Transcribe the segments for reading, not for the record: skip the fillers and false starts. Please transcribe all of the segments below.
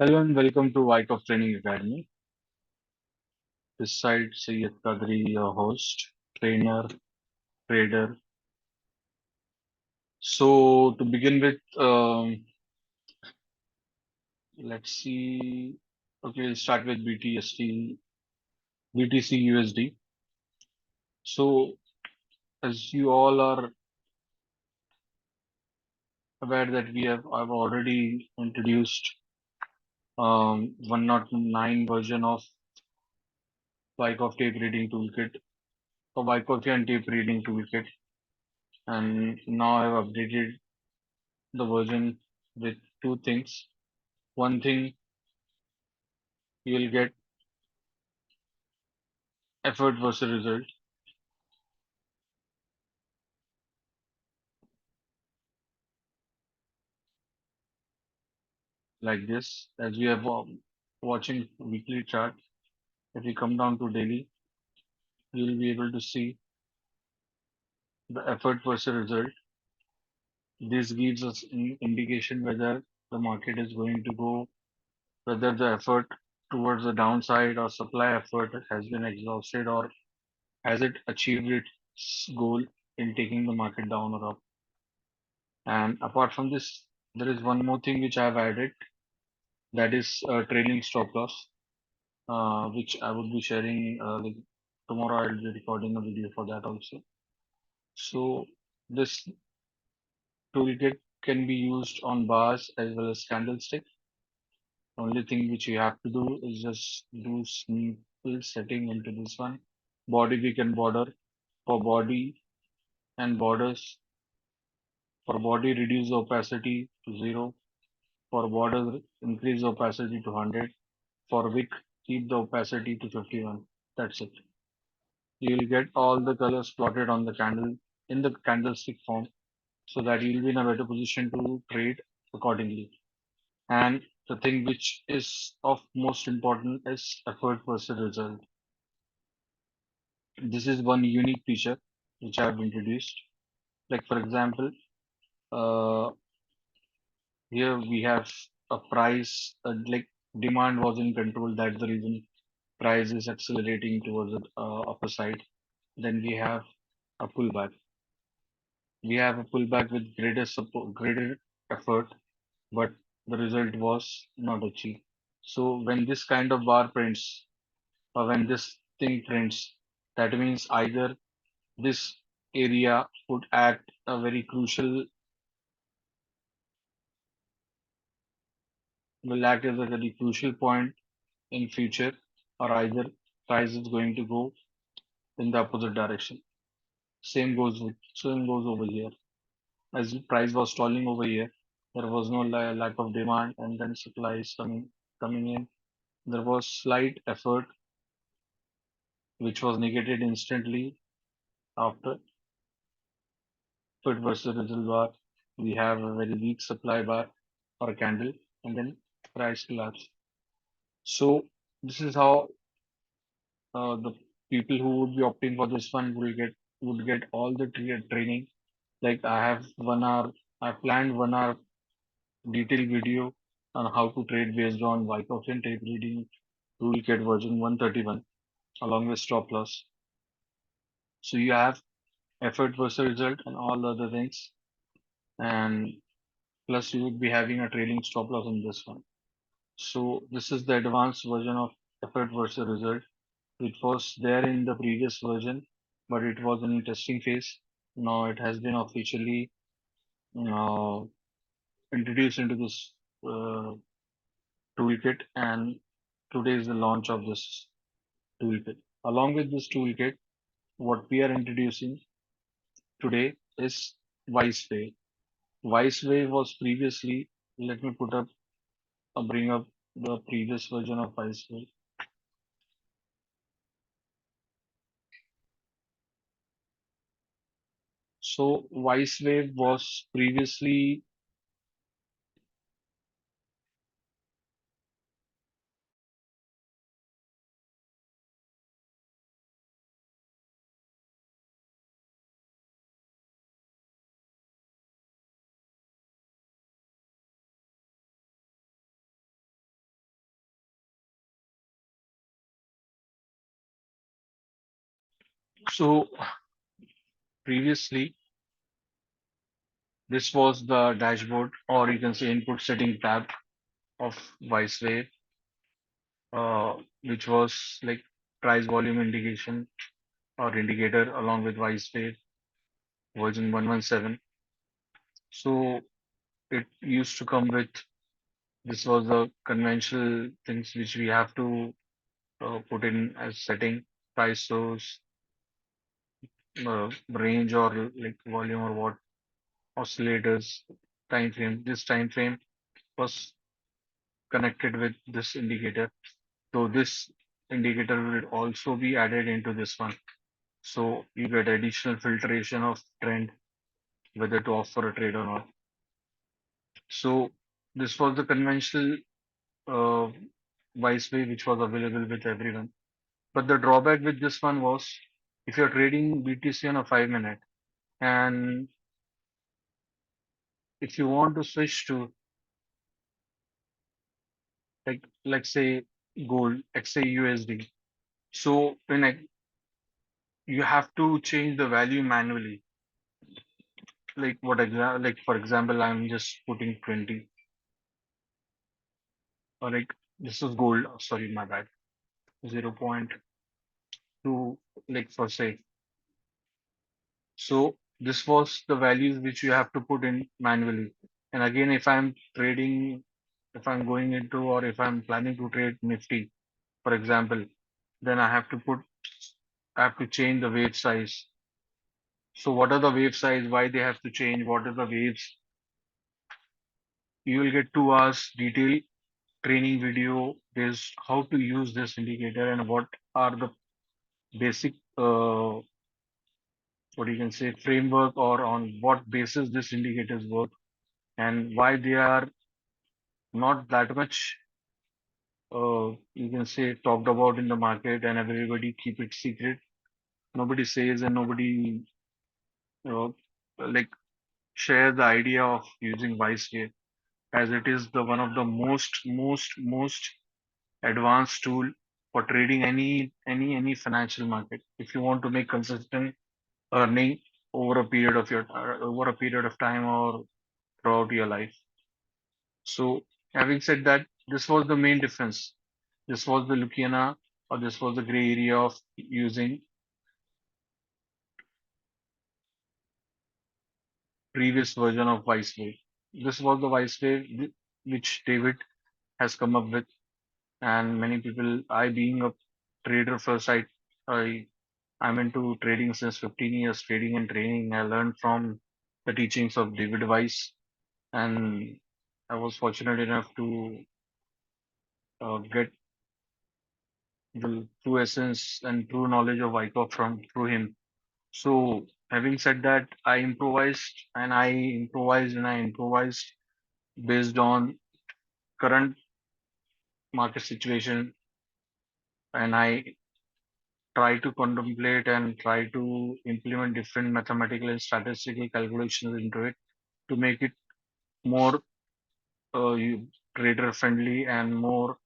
Hello and welcome to Wyckoff Training Academy. This side Sayyid Qadri, your host, trainer, trader. So to begin with, let's see. Okay, we'll start with BTST, BTC USD. So as you all are aware that I've already introduced 109 version of Wyckoff tape reading toolkit or Wyckoff tape reading toolkit, and now I've updated the version with two things. One thing, you'll get effort versus result like this. As we are watching weekly chart, if we come down to daily, you'll be able to see the effort versus result. This gives us an indication whether the market is going to go, whether the effort towards the downside or supply effort has been exhausted, or has it achieved its goal in taking the market down or up. And apart from this, there is one more thing which I have added, that is trailing stop loss, which I would be sharing. Like tomorrow, I'll be recording a video for that also. So this toolkit can be used on bars as well as candlestick. Only thing which you have to do is just do simple setting into this one. Body week and border. For body and borders, for body reduce the opacity to 0. For border increase the opacity to 100. For wick keep the opacity to 51. That's it. You will get all the colors plotted on the candle in the candlestick form, so that you'll be in a better position to trade accordingly. And the thing which is of most important is effort versus result. This is one unique feature which I have introduced. Like for example, uh, here we have a price, like demand was in control. That's the reason price is accelerating towards the upper side. Then we have a pullback. We have a pullback with greater support, greater effort, but the result was not achieved. So when this kind of bar prints, or when this thing prints, that means either this area would act a very crucial, will act as a very crucial point in future, or either price is going to go in the opposite direction. Same goes over here. As the price was stalling over here, there was no lack of demand, and then supply is coming in. There was slight effort which was negated instantly after effort versus result bar. We have a very weak supply bar or a candle, and then price collapse. So this is how the people who would be opting for this one would get all the training. Like I have 1 hour, I planned 1 hour detailed video on how to trade based on Wyckoff and tape reading toolkit version 131 along with stop loss. So you have effort versus result and all the other things, and plus you would be having a trailing stop loss in this one. So this is the advanced version of effort versus result. It was there in the previous version, but it was in testing phase. Now it has been officially uh, introduced into this uh, toolkit, and today is the launch of this toolkit. Along with this toolkit, what we are introducing today is Weis Way. Weis Way was previously, let me bring up the previous version of Weis Way. So Weis Way was previously So previously, this was the dashboard, or you can say input setting tab of Weis, which was like price volume indication or indicator along with Weis version 117. So it used to come with this was the conventional things which we have to put in as setting price source, range or like volume or what oscillators, time frame. This time frame was connected with this indicator. So this indicator will also be added into this one. So you get additional filtration of trend, whether to offer a trade or not. So this was the conventional uh, wise way which was available with everyone. But the drawback with this one was if you're trading BTC on a 5 minute and if you want to switch to like say gold, XAUSD, so you have to change the value manually. Like for example, I'm just putting 20 or like this is gold. Sorry, my bad. 0.2 like for say. So this was the values which you have to put in manually. And again, if I'm trading, if I'm going into or if I'm planning to trade Nifty, for example, then I have to change the wave size. So what are the wave size? Why they have to change? What are the waves? You will get 2 hours detailed training video is how to use this indicator and what are the basic what you can say framework or on what basis this indicators work and why they are not that much you can say talked about in the market and everybody keep it secret. Nobody says and nobody uh, like share the idea of using Vice here as it is the one of the most advanced tool for trading any financial market. If you want to make consistent earning over a period of time or throughout your life. So having said that, this was the main difference. This was the Lucana or this was the gray area of using previous version of Weiswave. This was the Weiswave which David has come up with, and many people. I being a trader first, I I'm into trading since 15 years, trading and training. I learned from the teachings of David Weiss, and I was fortunate enough to get the true essence and true knowledge of Wyckoff from through him. So, having said that, I improvised based on current market situation, and I try to contemplate and try to implement different mathematical and statistical calculations into it to make it more trader friendly and more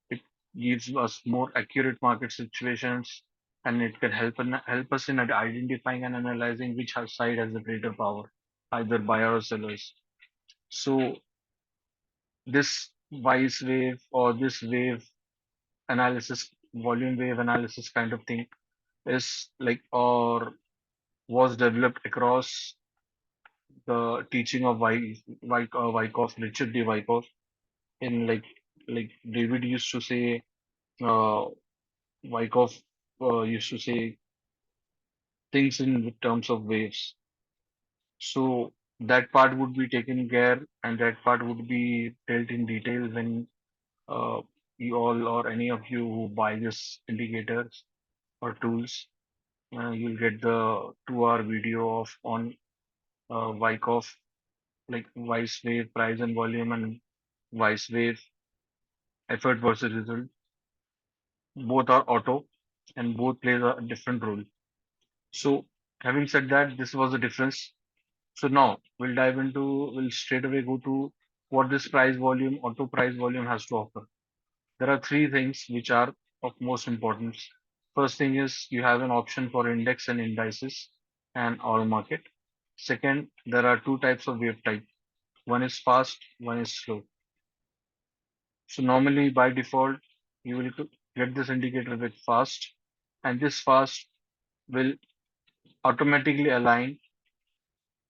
it gives us more accurate market situations and it can help us in identifying and analyzing which side has the greater power, either buyer or sellers. So this Weiss wave or this wave analysis, volume wave analysis kind of thing is like or was developed across the teaching of Wyckoff, Richard D. Wyckoff in like David used to say uh, Wyckoff used to say things in terms of waves. So that part would be taken care and that part would be dealt in detail when uh, you all or any of you who buy this indicators or tools, you'll get the 2 hour video of on Wyckoff, like Weiss wave, price and volume and Weiss wave, effort versus result. Both are auto and both plays a different role. So having said that, this was the difference. So now we'll straight away go to what this auto price volume has to offer. There are three things which are of most importance. First thing is you have an option for index and indices and all market. Second, there are two types of wave type. One is fast, one is slow. So normally by default, you will get this indicator with fast, and this fast will automatically align,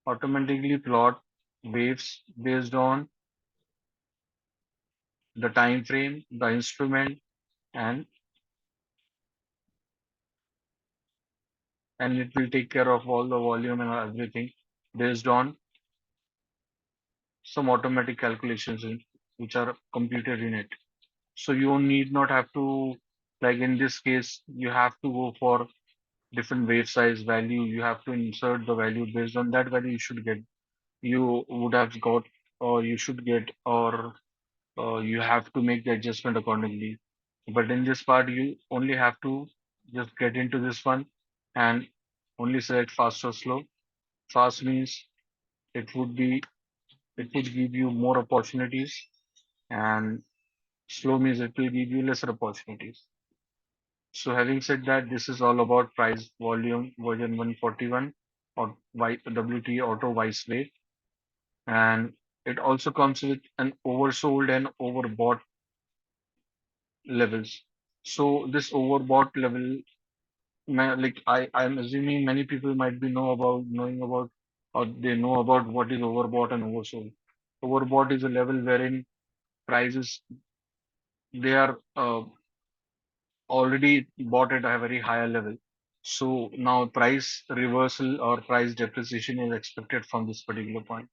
automatically plot waves based on the time frame, the instrument, and it will take care of all the volume and everything based on some automatic calculations which are computed in it. So you need not have to, like in this case, you have to go for different wave size value. You have to insert the value based on that value you would have got, or you should get, or you have to make the adjustment accordingly. But in this part, you only have to just get into this one and only select fast or slow. Fast means it would be it would give you more opportunities, and slow means it will give you lesser opportunities. So having said that, this is all about price volume version 141 or WTA auto Weiss wave, and it also comes with an oversold and overbought levels. So this overbought level, like I'm assuming many people might be knowing about, or they know about what is overbought and oversold. Overbought is a level wherein prices, they are already bought at a very higher level. So now price reversal or price depreciation is expected from this particular point.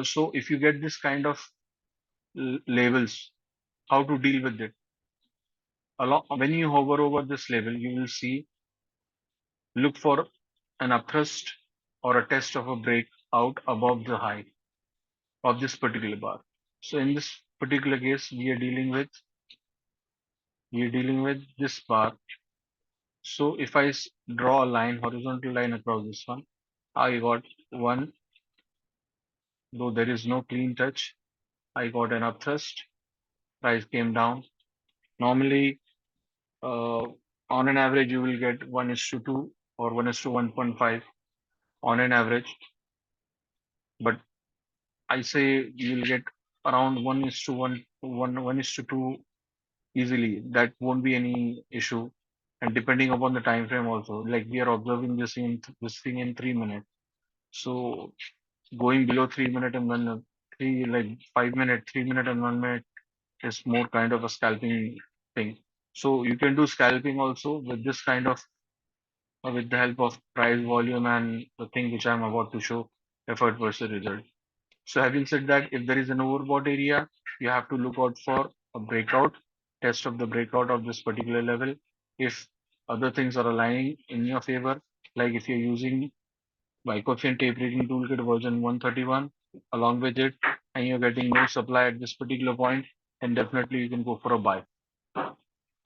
So if you get this kind of labels, how to deal with it? When you hover over this level, you will see, look for an upthrust or a test of a break out above the high of this particular bar. So in this particular case, we are dealing with this bar. So if I draw a line, horizontal line across this one, I got one, though there is no clean touch, I got an upthrust, price came down. Normally, uh, on an average, you will get 1 is to 2 or 1 is to 1.5 on an average, but I say you will get around 1 is to 1 is to 2 easily. That won't be any issue. And depending upon the time frame also, like we are observing this thing in 3 minutes. So going below 3 minutes and 5 minute, 3 minute and 1 minute is more kind of a scalping thing. So you can do scalping also with this kind of, with the help of price volume and the thing which I'm about to show, effort versus result. So having said that, if there is an overbought area, you have to look out for a breakout, test of the breakout of this particular level. If other things are aligning in your favor, like if you're using Wyckoff tape reading toolkit version 131 along with it, and you're getting no supply at this particular point, then definitely you can go for a buy.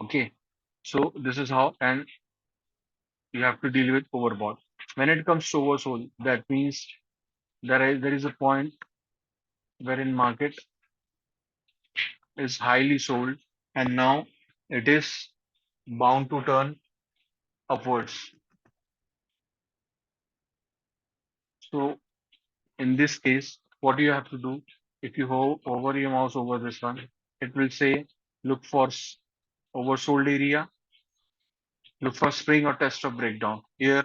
Okay. So this is how, and you have to deal with overbought. When it comes to oversold, that means there is a point wherein market is highly sold, and now it is bound to turn upwards. So in this case, what do you have to do? If you hover your mouse over this one, it will say look for oversold area, look for spring or test of breakdown. Here,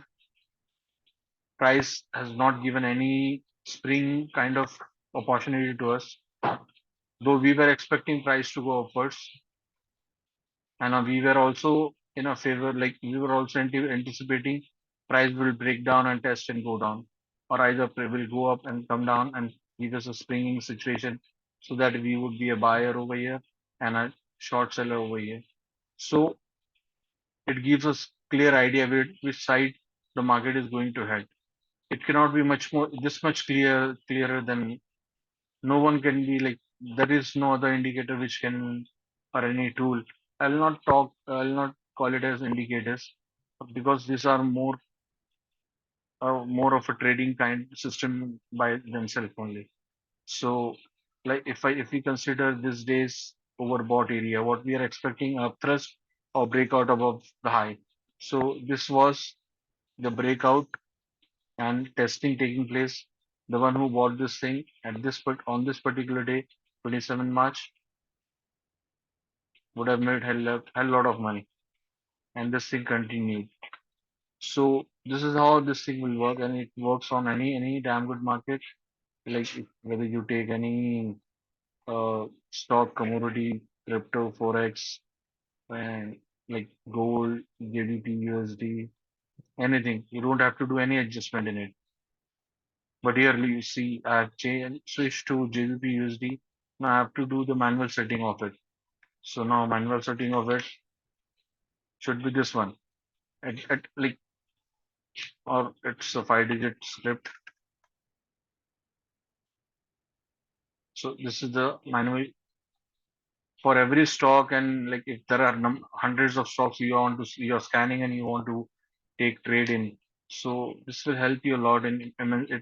price has not given any spring kind of opportunity to us, though we were expecting price to go upwards, and we were also in a favor, like we were also anticipating price will break down and test and go down, or either will go up and come down and give us a springing situation, so that we would be a buyer over here and a short seller over here. So it gives us clear idea which side the market is going to head. It cannot be much more this much clearer than, no one can be like, there is no other indicator which can, or any tool. I'll not call it as indicators, because these are more of a trading kind system by themselves only. So like if we consider this day's overbought area, what we are expecting, a thrust or breakout above the high. So this was the breakout and testing taking place. The one who bought this thing at this on this particular day, 27 March, would have made hell lot of money, and this thing continued. So this is how this thing will work, and it works on any damn good market. Like whether you take any stock, commodity, crypto, forex, and like gold, JDP, USD, anything. You don't have to do any adjustment in it. But here you see I've switched to JDP USD. Now I have to do the manual setting of it. So now manual setting of it should be this one. At like or it's a 5-digit script. So this is the manual for every stock, and like if there are hundreds of stocks you want to you're scanning and you want to take trade in. So this will help you a lot, and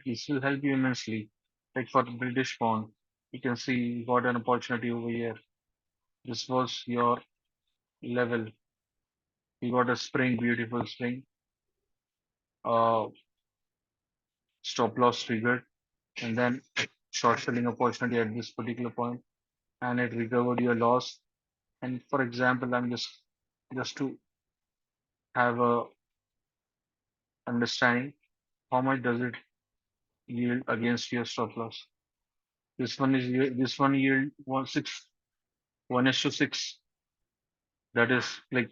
this will help you immensely. Like for British pound, you can see you got an opportunity over here. This was your level. You got a spring, beautiful spring. Uh, Stop loss triggered, and then short selling opportunity at this particular point, and it recovered your loss. And for example, I'm just to have a understanding how much does it yield against your stop loss. This one yield 1:6. That is like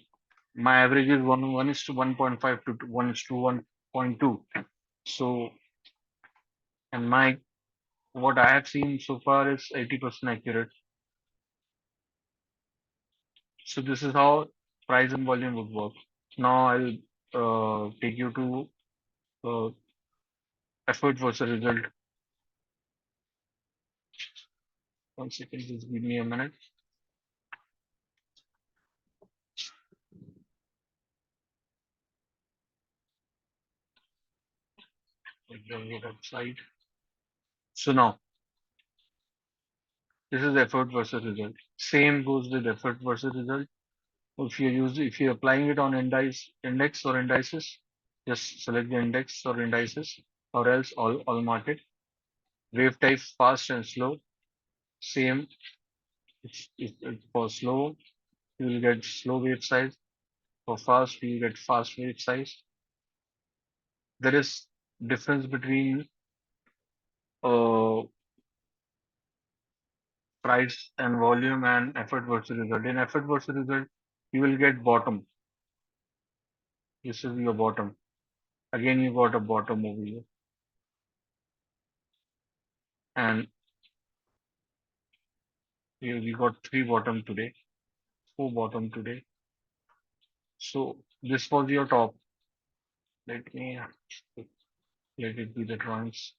my average is 1:1.5 to 1:1.2. So and my what I have seen so far is 80% accurate. So this is how price and volume would work. Now I'll take you to effort versus result. 1 second, just give me a minute. Like the website. So now this is effort versus result. Same goes with effort versus result. If you're applying it on index or indices, just select the index or indices, or else all market. Wave type fast and slow. Same. If for slow, you will get slow wave size. For fast, you get fast wave size. There is difference between uh, price and volume and effort versus result. In effort versus result, you will get bottom. This is your bottom. Again, you got a bottom over here, and you got three bottom today, four bottom today. So this was your top. Let me let it be the drawings.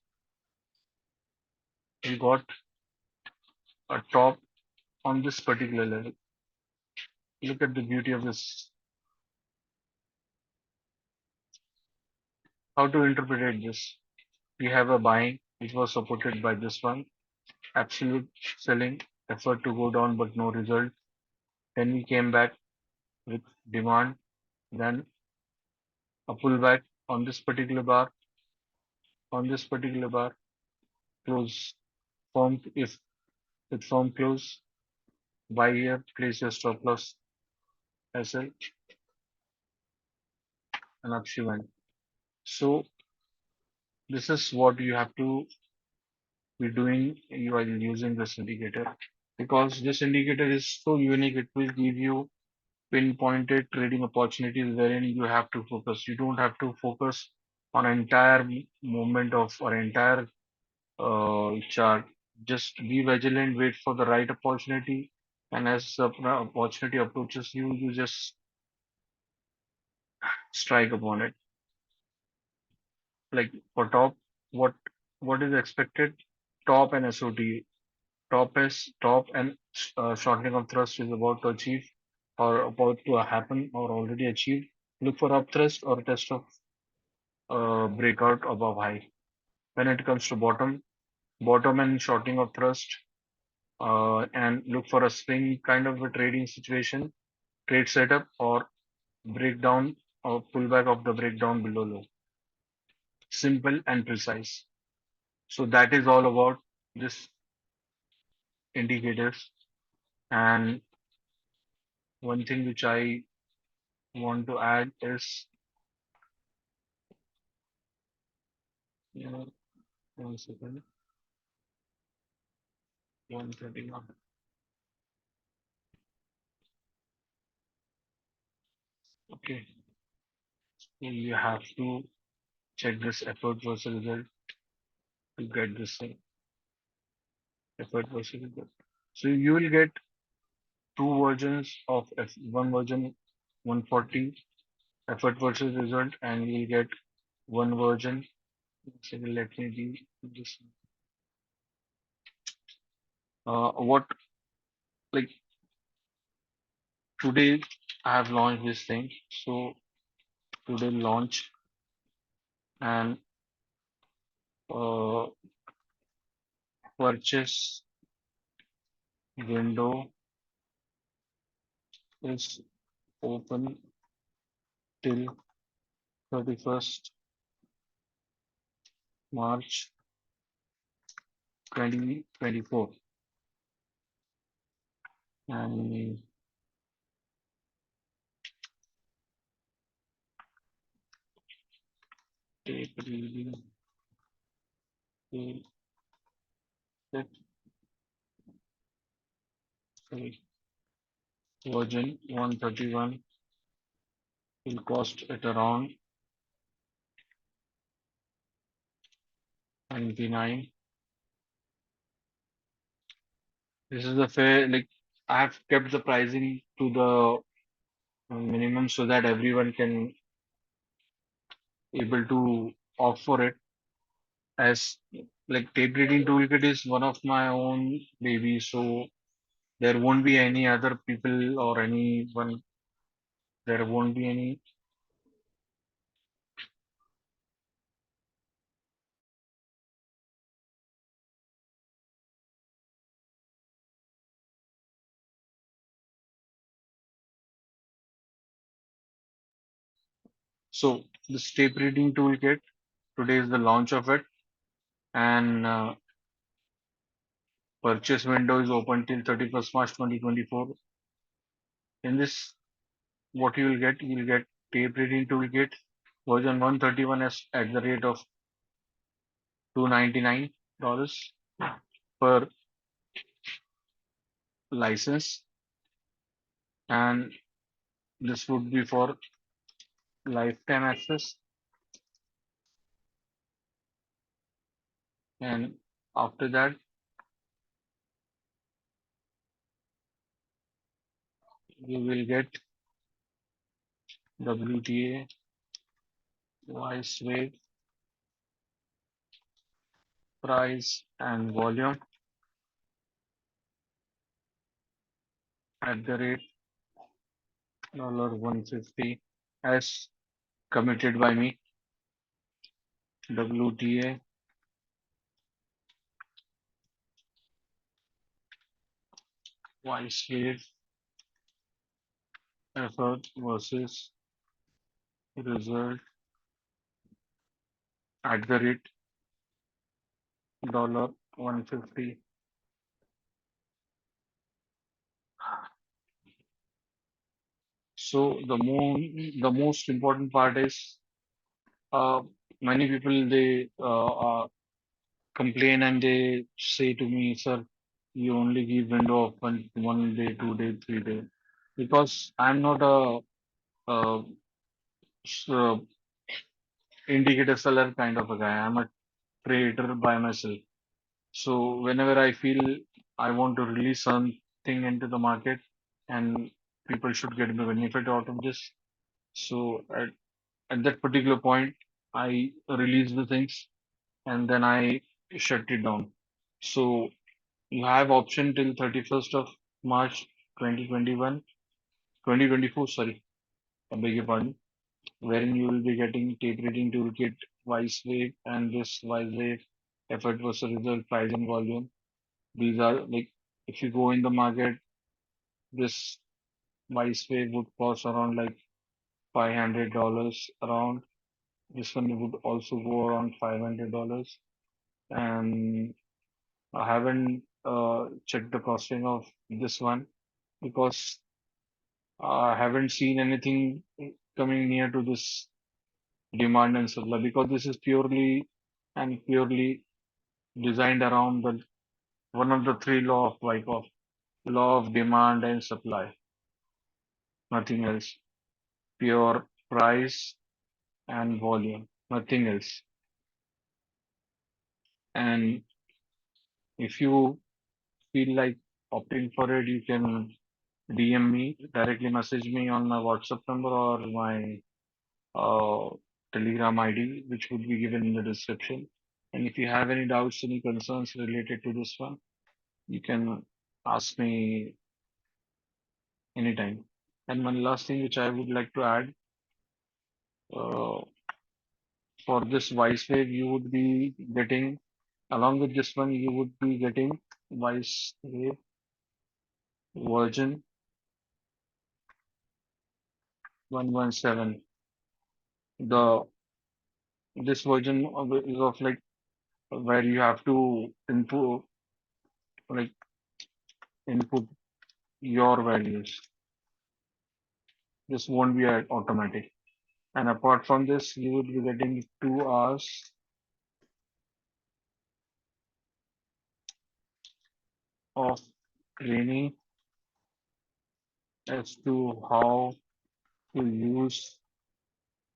You got a top on this particular level. Look at the beauty of this. How to interpret this? We have a buying which was supported by this one. Absolute selling, effort to go down but no result. Then we came back with demand. Then a pullback on this particular bar. On this particular bar, close firm. If with firm close, buy here, place your stop loss as an upswing went. So this is what you have to be doing while using this indicator, because this indicator is so unique. It will give you pinpointed trading opportunities wherein you have to focus. You don't have to focus on entire movement of or entire chart. Just be vigilant, wait for the right opportunity, and as the opportunity approaches you, you just strike upon it. Like for top, what what is expected? Top and SOT. Top and shortening of thrust is about to achieve or about to happen or already achieved. Look for up thrust or test of breakout above high. When it comes to bottom and shortening of thrust, and look for a swing kind of a trading situation, trade setup or breakdown or pullback of the breakdown below low. Simple and precise. So that is all about this indicators. And one thing which I want to add is, you know, 1 second, 131. Okay, so you have to check this effort versus result to get this thing, effort versus result. So you will get two versions of one version 140 effort versus result, and you'll get one version. So let me be this. What like today I have launched this thing. So today launch and uh, purchase window is open till 31st March 2024, and tape reading will set, sorry, version 131 will cost at around 99. This is the fair, like I have kept the pricing to the minimum so that everyone can able to opt for it. As like tape reading toolkit is one of my own babies, so there won't be any other people or anyone. There won't be any. So this tape reading toolkit today is the launch of it, and purchase window is open till 31st March 2024. In this, what you will get tape reading toolkit version 131 at the rate of $299 per license, and this would be for lifetime access. And after that, you will get WTA, Weis rate, price, and volume at the rate $150 as committed by me. WTA, Weis rate, effort versus result at the rate $150. So the most important part is uh, many people they complain and they say to me, sir, you only give window of one day, 2 day, 3 day, because I'm not a, uh indicator seller kind of a guy. I'm a trader by myself. So whenever I feel I want to release something into the market and people should get the benefit out of this. So at that particular point, I release the things and then I shut it down. So you have option till 31st of March 2021, 2024, sorry, I beg your pardon, wherein you will be getting tape reading toolkit, Weiss rate, and this Weiss rate, effort versus result, price and volume. These are like, if you go in the market, this Weiss rate would cost around like $500 around. This one would also go around $500. And I haven't checked the costing of this one because I haven't seen anything coming near to this demand and supply, because this is purely designed around the one of the three law of Wyckoff, law of demand and supply, nothing else. Pure price and volume, nothing else. And if you feel like opting for it, you can DM me, directly message me on my WhatsApp number or my uh, Telegram ID, which would be given in the description. And if you have any doubts, any concerns related to this one, you can ask me anytime. And one last thing which I would like to add, uh, for this Vice Wave, you would be getting, along with this one, you would be getting Vice Wave version 117. The This version is of like where you have to like input your values. This won't be automatic. And apart from this, you would be getting 2 hours of training as to how to use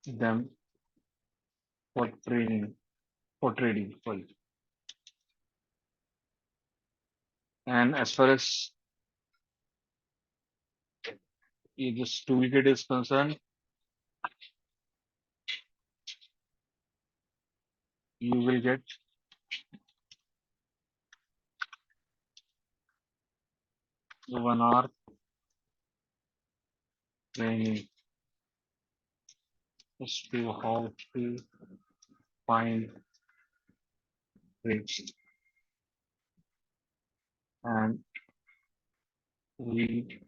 them for training, for trading. Sorry. And as far as this toolkit is concerned, you will get 1 hour training as to how to find trades and read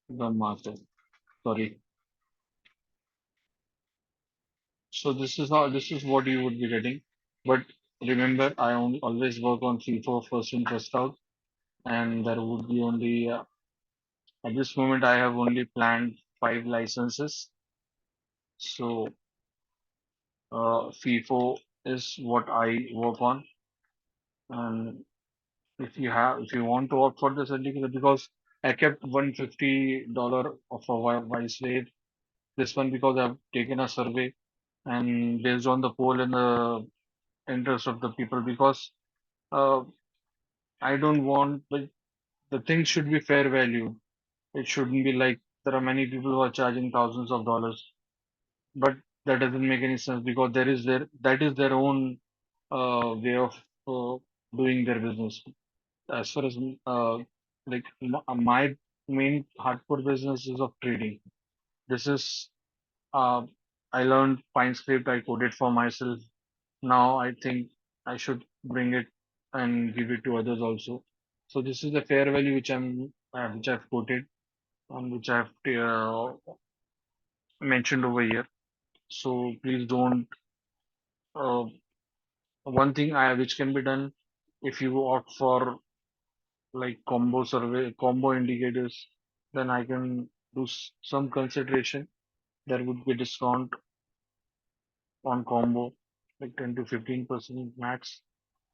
the market. Sorry. So this is what you would be getting. But remember, I always work on FIFO first in first out, and there would be only at this moment I have only planned 5 licenses. So FIFO is what I work on, and if you want to opt for the certificate, because I kept $150 of a Vice Wave. This one because I've taken a survey and based on the poll and the interest of the people, because uh, I don't want the thing should be fair value. It shouldn't be like there are many people who are charging thousands of dollars, but that doesn't make any sense because that is their own way of uh, doing their business. As far as my main hardcore business is of trading. This is uh, I learned Pine script. I coded for myself. Now I think I should bring it and give it to others also. So this is the fair value which I've quoted and which I've mentioned over here. So please don't. Uh, One thing which can be done if you opt for like combo indicators, then I can do some consideration. There would be discount on combo, like 10 to 15% max,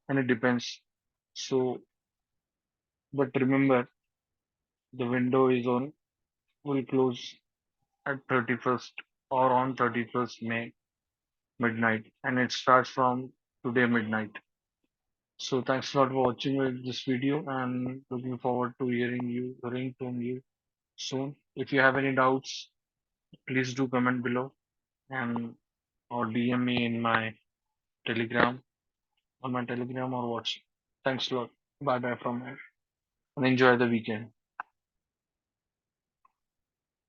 and it depends. So, but remember, the window is on will close at 31st or on 31st May midnight, and it starts from today midnight. So thanks a lot for watching this video, and looking forward to hearing from you soon. If you have any doubts, please do comment below and or DM me in my Telegram on my Telegram or WhatsApp. Thanks a lot. Bye bye from here and enjoy the weekend.